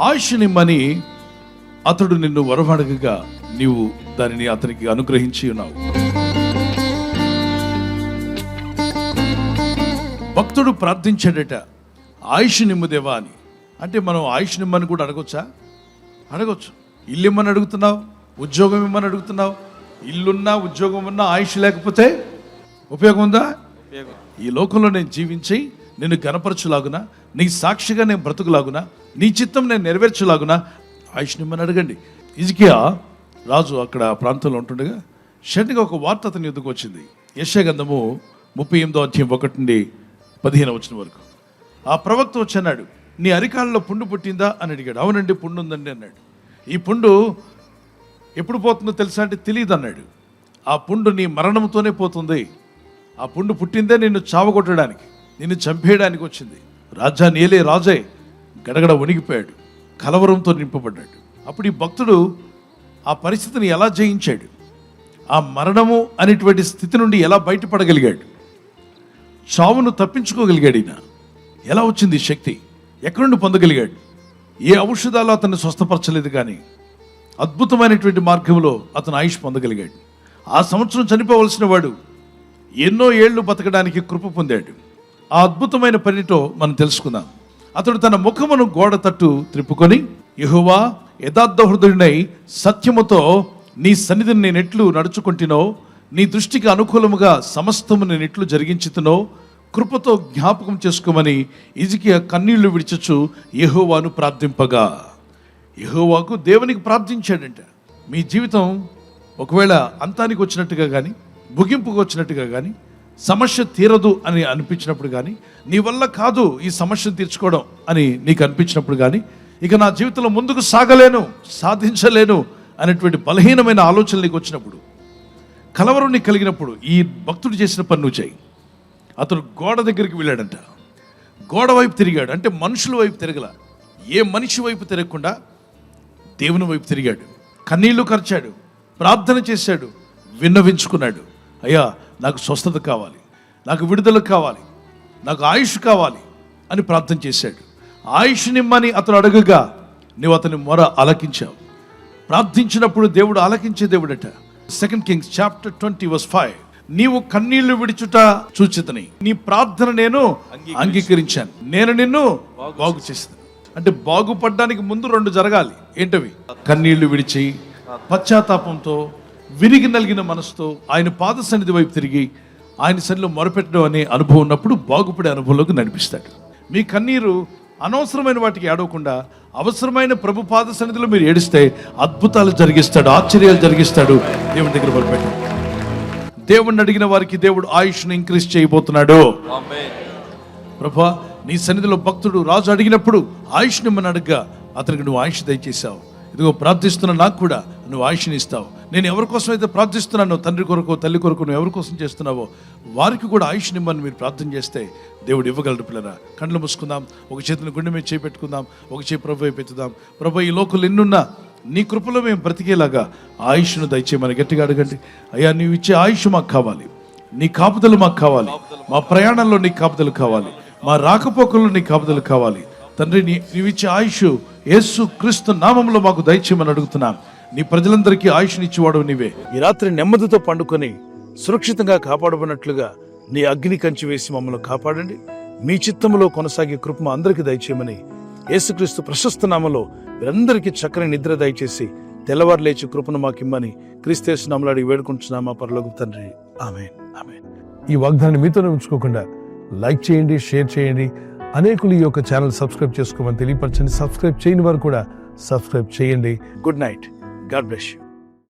ఆయుష్నిమ్మని అతడు నిన్ను వరమడగగా నీవు దానిని అతనికి అనుగ్రహించి ఉన్నావు. భక్తుడు ప్రార్థించాడట, ఆయుష్ నిమ్ముదేవా అని. అంటే మనం ఆయుష్ నిమ్మని కూడా అడగొచ్చా? అడగొచ్చు. ఇల్లు ఇమ్మని అడుగుతున్నావు, ఉద్యోగం ఇమ్మని అడుగుతున్నావు. ఇల్లున్నా ఉద్యోగం ఉన్నా ఆయుష్ లేకపోతే ఉపయోగం ఉందా? ఈ లోకంలో నేను జీవించి నిన్ను గణపరచులాగునా, నీ సాక్షిగా నేను బ్రతుకులాగునా, నీ చిత్తం నేను నెరవేర్చులాగునా ఆయుష్ నిమ్మని అడగండి. హిజ్కియా రాజు అక్కడ ప్రాంతంలో ఉంటుండగా షడ్గా ఒక వార్త అతని ఎదుగుకు వచ్చింది. యెషయా గ్రంథము 38వ అధ్యాయం 1 నుండి 15వ వచనం వరకు. ఆ ప్రవక్త వచ్చి అన్నాడు, నీ అరికాలలో పుండు పుట్టిందా అని అడిగాడు. అవునండి, పుండు ఉందండి అన్నాడు. ఈ పుండు ఎప్పుడు పోతుందో తెలుసా అంటే తెలియదు అన్నాడు. ఆ పుండు నీ మరణంతోనే పోతుంది. ఆ పుండు పుట్టిందే నిన్ను చావగొట్టడానికి, నిన్ను చంపేయడానికి వచ్చింది. రాజ్యాన్ని ఏలే రాజే గడగడ వణిగిపోయాడు, కలవరంతో నింపబడ్డాడు. అప్పుడు ఈ భక్తుడు ఆ పరిస్థితిని ఎలా జయించాడు, ఆ మరణము అనేటువంటి స్థితి నుండి ఎలా బయటపడగలిగాడు, చావును తప్పించుకోగలిగాడు. ఈయన ఎలా వచ్చింది శక్తి, ఎక్కడి నుండి పొందగలిగాడు? ఏ ఔషధాలు అతన్ని స్వస్థపరచలేదు, కానీ అద్భుతమైనటువంటి మార్గంలో అతను ఆయుష్ పొందగలిగాడు. ఆ సంవత్సరం చనిపోవలసిన వాడు ఎన్నో ఏళ్ళు బతకడానికి కృప పొందాడు. ఆ అద్భుతమైన పనితో మనం తెలుసుకుందాం. అతడు తన ముఖమును గోడ తట్టు త్రిప్పుకొని, యెహోవా, యథార్థ హృదయుడై సత్యముతో నీ సన్నిధిని నేను ఎట్లు నడుచుకుంటునో, నీ దృష్టికి అనుకూలముగా సమస్తము నేను ఎట్లు జరిగించుతునో కృపతో జ్ఞాపకం చేసుకోమని హిజ్కియా కన్నీళ్లు విడిచచ్చు యెహోవాను ప్రార్థింపగా. యెహోవాకు, దేవునికి ప్రార్థించాడంట. మీ జీవితం ఒకవేళ అంతానికి వచ్చినట్టుగా కానీ, ముగింపుకు వచ్చినట్టుగా కానీ, సమస్య తీరదు అని అనిపించినప్పుడు కానీ, నీ వల్ల కాదు ఈ సమస్యను తీర్చుకోవడం అని నీకు అనిపించినప్పుడు కానీ, ఇక నా జీవితంలో ముందుకు సాగలేను, సాధించలేను అనేటువంటి బలహీనమైన ఆలోచనలు నీకు వచ్చినప్పుడు, కలవరం నీకు కలిగినప్పుడు, ఈ భక్తుడు చేసిన పని నువ్వు చేయి. అతను గోడ దగ్గరికి వెళ్ళాడంట. గోడ వైపు తిరిగాడు. అంటే మనుషుల వైపు తిరగల, ఏ మనిషి వైపు తిరగకుండా దేవుని వైపు తిరిగాడు. కన్నీళ్లు కార్చాడు, ప్రార్థన చేశాడు, విన్నవించుకున్నాడు. అయ్యా, నాకు స్వస్థత కావాలి, నాకు విడుదల కావాలి, నాకు ఆయుష్ కావాలి అని ప్రార్థన చేశాడు. ఆయుష్ నిమ్మని అతను అడగగా నువ్వు అతని మొర ఆలకించావు. ప్రార్థించినప్పుడు దేవుడు ఆలకించే దేవుడట. 2 Kings chapter 20 verse 5. నీవు కన్నీళ్లు విడిచుట చూచితని, నీ ప్రార్థన నేను అంగీకరించాను, నేను నిన్ను బాగు చేస్తాను. అంటే బాగుపడడానికి ముందు 2 జరగాలి. ఏంటవి? కన్నీళ్లు విడిచి పశ్చాత్తాపంతో విరిగి నలిగిన మనసుతో ఆయన పాద సన్నిధి వైపు తిరిగి ఆయన సన్నిధిలో మొరపెట్టడం అనే అనుభవం ఉన్నప్పుడు బాగుపడే అనుభవంలోకి నడిపిస్తాడు. మీ కన్నీరు అనవసరమైన వాటికి ఏడవకుండా అవసరమైన ప్రభు పాద సన్నిధిలో మీరు ఏడిస్తే అద్భుతాలు జరిగిస్తాడు, ఆశ్చర్యాలు జరిగిస్తాడు. దేవుని దగ్గర మొరపెట్టు. దేవుణ్ణి అడిగిన వారికి దేవుడు ఆయుష్ను ఇంక్రీజ్ చేయబోతున్నాడు. ప్రభువా, నీ సన్నిధిలో భక్తుడు రాజు అడిగినప్పుడు ఆయుష్ నిమ్మని అడగగా అతనికి నువ్వు ఆయుష్ దయచేసావు. ఇదిగో ప్రార్థిస్తున్న నాకు కూడా నువ్వు ఆయుష్ని ఇస్తావు. నేను ఎవరి కోసం అయితే ప్రార్థిస్తున్నానో, తండ్రి కొరకు తల్లి కొరకు నువ్వు ఎవరి కోసం చేస్తున్నావో వారికి కూడా ఆయుష్ నిమ్మని మీరు ప్రార్థన చేస్తే దేవుడు ఇవ్వగలడు. పిల్లరా, కళ్ళు మూసుకుందాం, ఒక చేతిని గుండె మీద చేపెట్టుకుందాం, ఒక చేయి ప్రభు వైపు ఎత్తుదాం. ప్రభు, ఈ లోకంలో ఎన్నున్నా నీ కృపలో మేము బ్రతికేలాగా ఆయుష్ను దయచేయమని గట్టిగా అడగండి. అయ్యా, నీవు ఇచ్చే ఆయుష్ మాకు కావాలి, నీ కాపుదలు మాకు కావాలి, మా ప్రయాణంలో నీ కాపుదలు కావాలి, మా రాకపోకల్లో నీ కాపుదలు కావాలి. తండ్రి, నీవిచ్చే ఆయుష్ యేసు క్రీస్తు నామములో మాకు దయచేయమని అడుగుతున్నాం. నీ ప్రజలందరికీ ఆయుష్నిచ్చేవాడు నీవే. ఈ రాత్రి నెమ్మదితో పండుకొని సురక్షితంగా కాపాడబడినట్లుగా నీ అగ్ని కంచి వేసి మమ్మల్ని కాపాడండి. మీ చిత్తములో కొనసాగే కృప మా అందరికీ దయచేయమని యేసుక్రీస్తు ప్రశస్త నామములో వీరందరికీ చక్కని నిద్ర దయచేసి తెల్లవారు లేచి కృపను మాకిమ్మని క్రీస్తు యేసు నామములో అడిగి వేడుకుంటున్నాం మా పరలోకపు తండ్రి. ఆమేన్, ఆమేన్. ఈ వాగ్దానాన్ని మీతోనే ఉంచుకోకుండా లైక్ చేయండి, షేర్ చేయండి. అనేకులు ఈ యొక్క ఛానల్ సబ్స్క్రైబ్ చేసుకోమని తెలియపరచండి. సబ్స్క్రైబ్ చేయని వారు కూడా సబ్స్క్రైబ్ చేయండి. Good night. God bless you.